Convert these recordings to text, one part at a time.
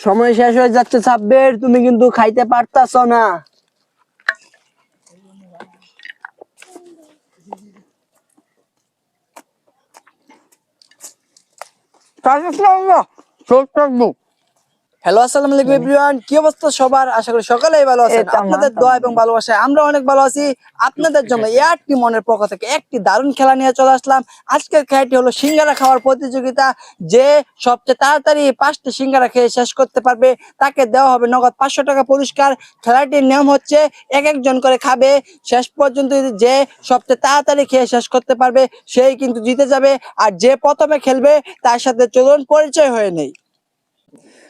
সময় শেষ হয়ে যাচ্ছে সাব্বির, তুমি কিন্তু খাইতে পারতাছ না। হ্যালো, আসসালামু আলাইকুম এভরিওয়ান, কি অবস্থা সবার? আশা করি সকলেই ভালো আছেন। আপনাদের দোয়া এবং ভালোবাসায় আমরা অনেক ভালো আছি। আপনাদের জন্য একটি মনের পক্ষ থেকে একটি দারুণ খেলা নিয়ে চলে আসলাম। আজকের খেলাটি হলো সিঙ্গারা খাওয়ার প্রতিযোগিতা। যে সবচেয়ে তাড়াতাড়ি 5টি সিঙ্গারা খেয়ে শেষ করতে পারবে তাকে দেওয়া হবে নগদ 500 টাকা পুরস্কার। খেলাটির নিয়ম হচ্ছে এক একজন করে খাবে, শেষ পর্যন্ত যে সবচেয়ে তাড়াতাড়ি খেয়ে শেষ করতে পারবে সেই কিন্তু জিতে যাবে। আর যে প্রথমে খেলবে তার সাথে চলুন পরিচয় হয়ে নেই।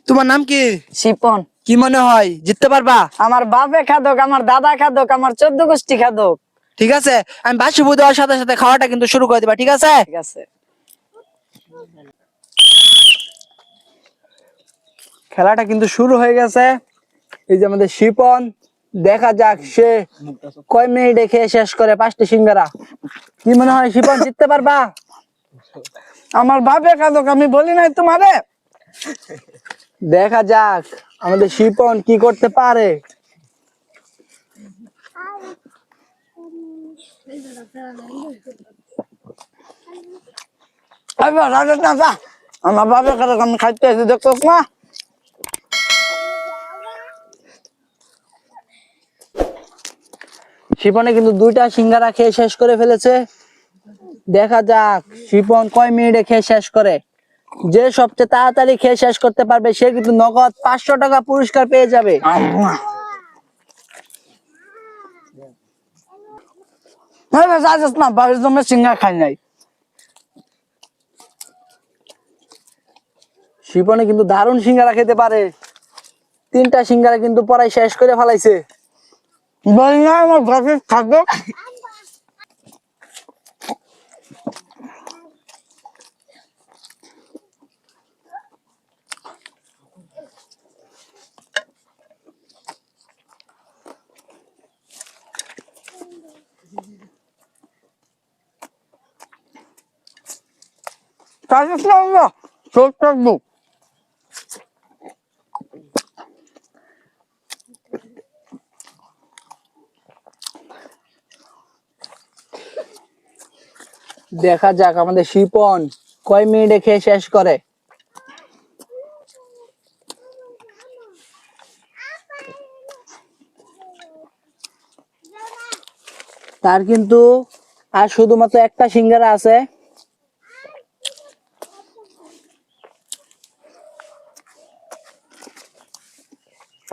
তোমার নাম কি? শিপন। কি মনে হয় জিততে পারবা? আমার বাপে খাদক, আমার দাদা খাদক, আমার 14 গোষ্ঠী খাদক। ঠিক আছে, আমি বাসি বু দেওয়ার সাথে সাথে খাওয়াটা কিন্তু শুরু করে দিবা, ঠিক আছে? ঠিক আছে। খেলাটা কিন্তু শুরু হয়ে গেছে। এই যে আমাদের শিপন, দেখা যাক সে কয় মিনিটে খেয়ে শেষ করে 5টি সিঙ্গারা। কি মনে হয় শিপন জিততে পারবা? আমার বাপে খাদক, আমি বলি নাই তোমারে? দেখা যাক আমাদের শিপন কি করতে পারে। আমার বাপে খাদক, আমি খাইতে আছি, দেখছো না? শিপনে কিন্তু 2টা সিঙ্গারা খেয়ে শেষ করে ফেলেছে। দেখা যাক শিপন কয় মিনিটে খেয়ে শেষ করে। যে সবচেয়ে তাড়াতাড়ি খেয়ে শেষ করতে পারবে সে কিন্তু নগদ 500 টাকা পুরস্কার পেয়ে যাবে। না, বাড়ির জন্য সিঙ্গা খাই নাই। শিপনে কিন্তু দারুণ সিঙ্গারা খেতে পারে। 3টা সিঙ্গারা কিন্তু পরাই শেষ করে ফেলাইছে। বলি না আমার বাপে খাদক। দেখা যাক আমাদের শিপন কয় মিনিটে খেয়ে শেষ করে। তার কিন্তু আর শুধুমাত্র একটা সিঙ্গারা আছে।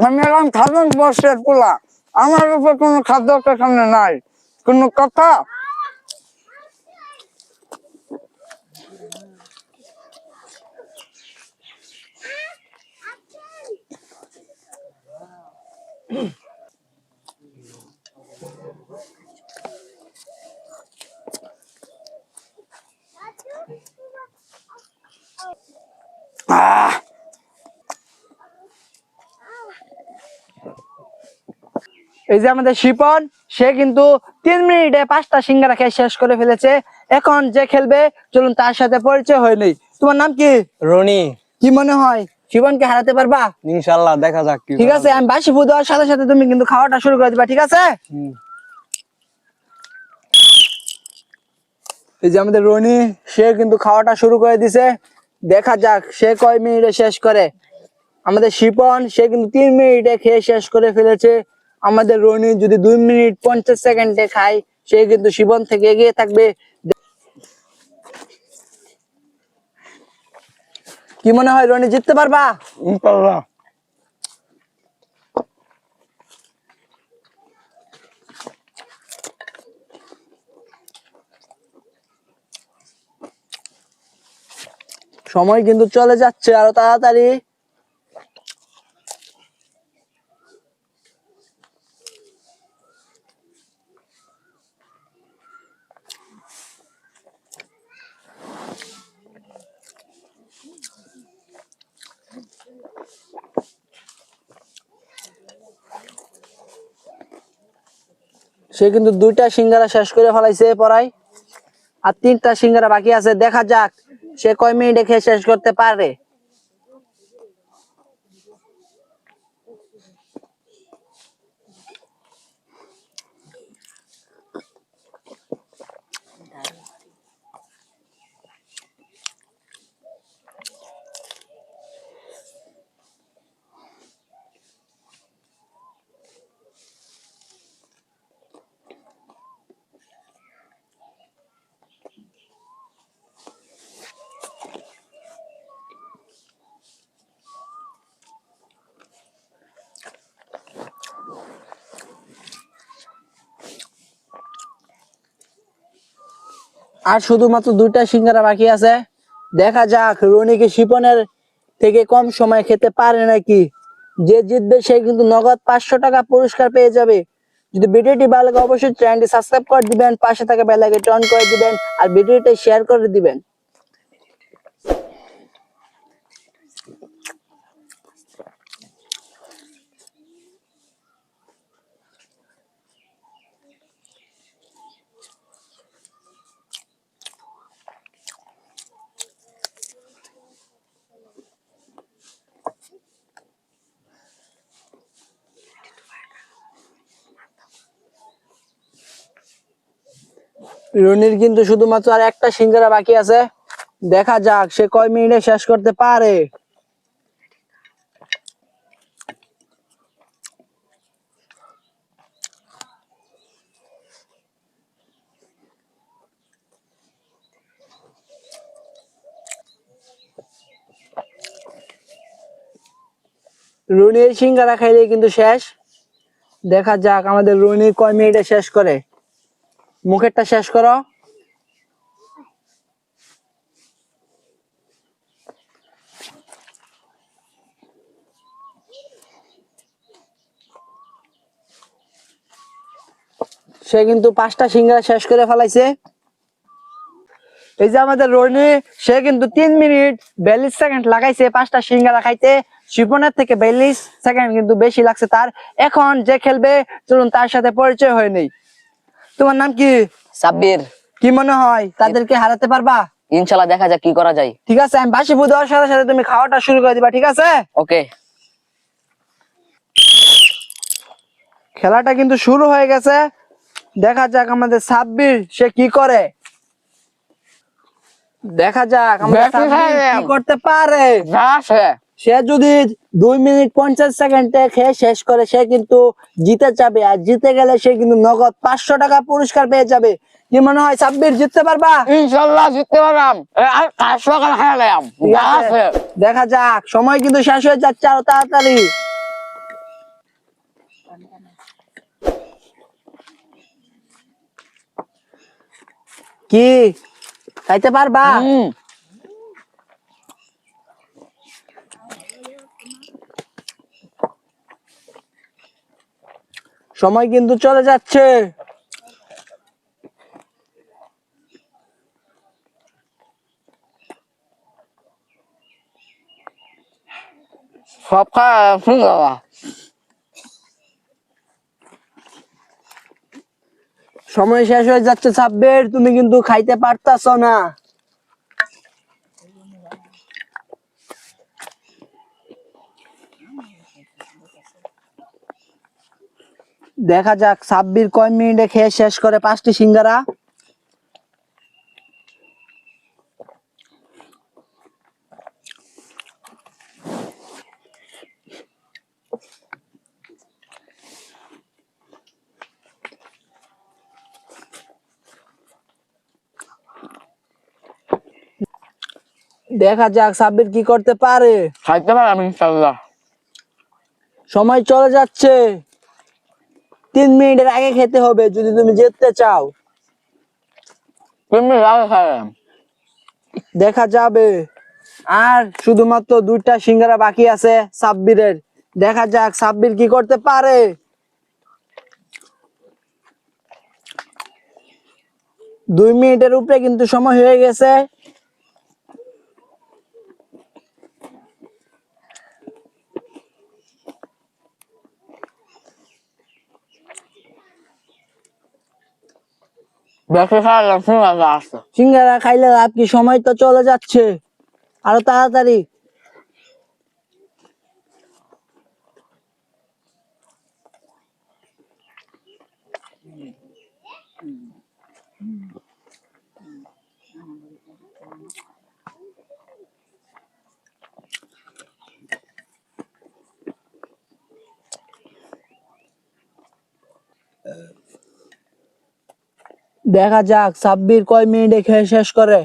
আমি এলাম খাদক বর্ষের পোলা, আমার উপর কোনো খাদ্য এখানে নাই। কোনো কথা? এই যে আমাদের শিপন, সে কিন্তু 3 মিনিটে 5টা সিঙ্গারা খেয়ে শেষ করে ফেলেছে। এখন যে খেলবে চলুন তার সাথে পরিচয় হয়ে নেই। তোমার নাম কি? রনি। কি মনে হয় শিপনকে হারাতে পারবা? ইনশাআল্লাহ, দেখা যাক কি। ঠিক আছে, আমি বাসি ফু দেওয়ার সাথে সাথে তুমি কিন্তু খাওয়াটা শুরু করে দিবা, ঠিক আছে? এই যে আমাদের রনি, সে কিন্তু খাওয়াটা শুরু করে দিছে। দেখা যাক সে কয় মিনিটে শেষ করে। আমাদের শিপন, সে কিন্তু 3 মিনিটে খেয়ে শেষ করে ফেলেছে। আমাদের রনি যদি 2 মিনিট 50 সেকেন্ডে খায় সে কিন্তু শিপন থেকে এগিয়ে থাকবে। কি মনে হয় রনি জিততে পারবা? ইনশাআল্লাহ। সময় কিন্তু চলে যাচ্ছে আরো তাড়াতাড়ি। সে কিন্তু 2টা সিঙ্গারা শেষ করে ফেলাইছে পড়াই, আর 3টা সিঙ্গারা বাকি আছে। দেখা যাক সে কয় মিনিটে খেয়ে শেষ করতে পারে। আর শুধুমাত্র 2টা সিঙ্গারা বাকি আছে। দেখা যাক রনি কি শিপনের থেকে কম সময় খেতে পারে নাকি। যে জিতবে সে কিন্তু নগদ 500 টাকা পুরস্কার পেয়ে যাবে। যদি ভিডিওটি ভালো লাগে অবশ্যই চ্যানেলটি সাবস্ক্রাইব করে দিবেন, পাশে থাকা বেল আইকনটি অন করে দিবেন আর ভিডিওটি শেয়ার করে দিবেন। রনির কিন্তু শুধুমাত্র আর একটা সিঙ্গারা বাকি আছে। দেখা যাক সে কয় মিনিটে শেষ করতে পারে। রনি এই সিঙ্গারা খাইলে কিন্তু শেষ। দেখা যাক আমাদের রনি কয় মিনিটে শেষ করে। মুখেরটা শেষ করো। সে কিন্তু 5টা সিঙ্গারা শেষ করে ফেলাইছে। এই যে আমাদের রনি, সে কিন্তু 3 মিনিট 42 সেকেন্ড লাগাইছে 5টা সিঙ্গারা খাইতে। শিপনের থেকে 42 সেকেন্ড কিন্তু বেশি লাগছে তার। এখন যে খেলবে চলুন তার সাথে পরিচয় হয়ে নেই। তোমার নাম কি? সাব্বির। কি মনে হয় তাদেরকে হারাতে পারবা? ইনশাল্লাহ দেখা যাক কি করা যায়। ঠিক আছে, আমি বাসি ফুদ দেওয়ার সাথে সাথে তুমি খাওয়াটা শুরু করে দিবা, ঠিক আছে? ওকে। খেলাটা কিন্তু শুরু হয়ে গেছে। দেখা যাক আমাদের সাব্বির সে কি করে। দেখা যাক আমাদের সাব্বির কি করতে পারে। সে যদি 2 মিনিট 50 সেকেন্ডে খেয়ে শেষ করে সে কিন্তু জিতে যাবে। আর জিতে গেলে সে কিন্তু নগদ 500 টাকা পুরস্কার পেয়ে যাবে। কি মনে হয় সাব্বির জিততে পারবা? ইনশাল্লাহ জিততে পারলাম। আর 500 টাকা খেলাম। ঠিক আছে, দেখা যাক। সময় কিন্তু শেষ হয়ে যাচ্ছে, আরো তাড়াতাড়ি। কি খাইতে পারবা? সময় কিন্তু চলে যাচ্ছে। সব খাওয়া সময় শেষ হয়ে যাচ্ছে সাব্বির, তুমি কিন্তু খাইতে পারতাছ না। দেখা যাক সাব্বির কয় মিনিটে খেয়ে শেষ করে 5টি সিঙ্গারা। দেখা যাক সাব্বির কি করতে পারে। খাইতে পারলাম ইনশাল্লাহ। সময় চলে যাচ্ছে। 3 মিনিটের আগে খেতে হবে যদি তুমি জিততে চাও। তুমি খাইলাম। দেখা যাবে। আর শুধুমাত্র 2টা সিঙ্গারা বাকি আছে সাব্বিরের। দেখা যাক সাব্বির কি করতে পারে। দুই মিনিটের উপরে কিন্তু সময় হয়ে গেছে। বেশি খাইলাম সিঙ্গারা আসতো। সিঙ্গারা খাইলে লাভ কি? সময় তো চলে যাচ্ছে, আরো তাড়াতাড়ি। দেখা যাক সাব্বির কয় মিনিটে খেয়ে শেষ করে।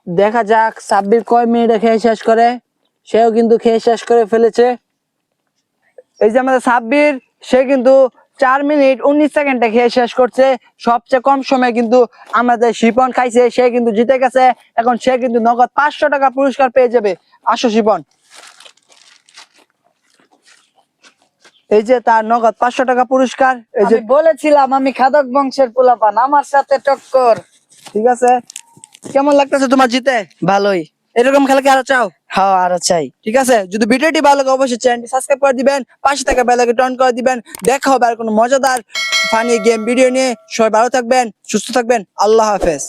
দেখা যাক সাব্বির কয় মিনিটে খেয়ে শেষ করে। সেও কিন্তু খেয়ে শেষ করে ফেলেছে। এই যে আমাদের সাব্বির, সে কিন্তু 4 মিনিট 19 সেকেন্ডে খেয়ে শেষ করছে। সবচেয়ে কম সময় কিন্তু আমাদের শিপন খাইছে, সে কিন্তু জিতে গেছে। এখন সে কিন্তু নগদ 500 টাকা পুরস্কার পেয়ে যাবে। আসো শিপন, এই যে তার নগদ 500 টাকা পুরস্কার। এই যে আমি বলেছিলাম আমি খাদক বংশের পোলাপান, আমার সাথে টক্কর। ঠিক আছে, কেমন লাগতেছে তোমার জিতে? ভালোই। এরকম খেলা কি আরো চাও? হ্যাঁ, আরো চাই। ঠিক আছে, যদি ভিডিওটি ভালো লাগে অবশ্যই চ্যানেলটি সাবস্ক্রাইব করে দিবেন, পাশে থাকা বেল আইকনটি অন করে দিবেন। দেখা হবে আর কোনো মজাদার ফানি গেম ভিডিও নিয়ে। সবাই ভালো থাকবেন, সুস্থ থাকবেন। আল্লাহ হাফেজ।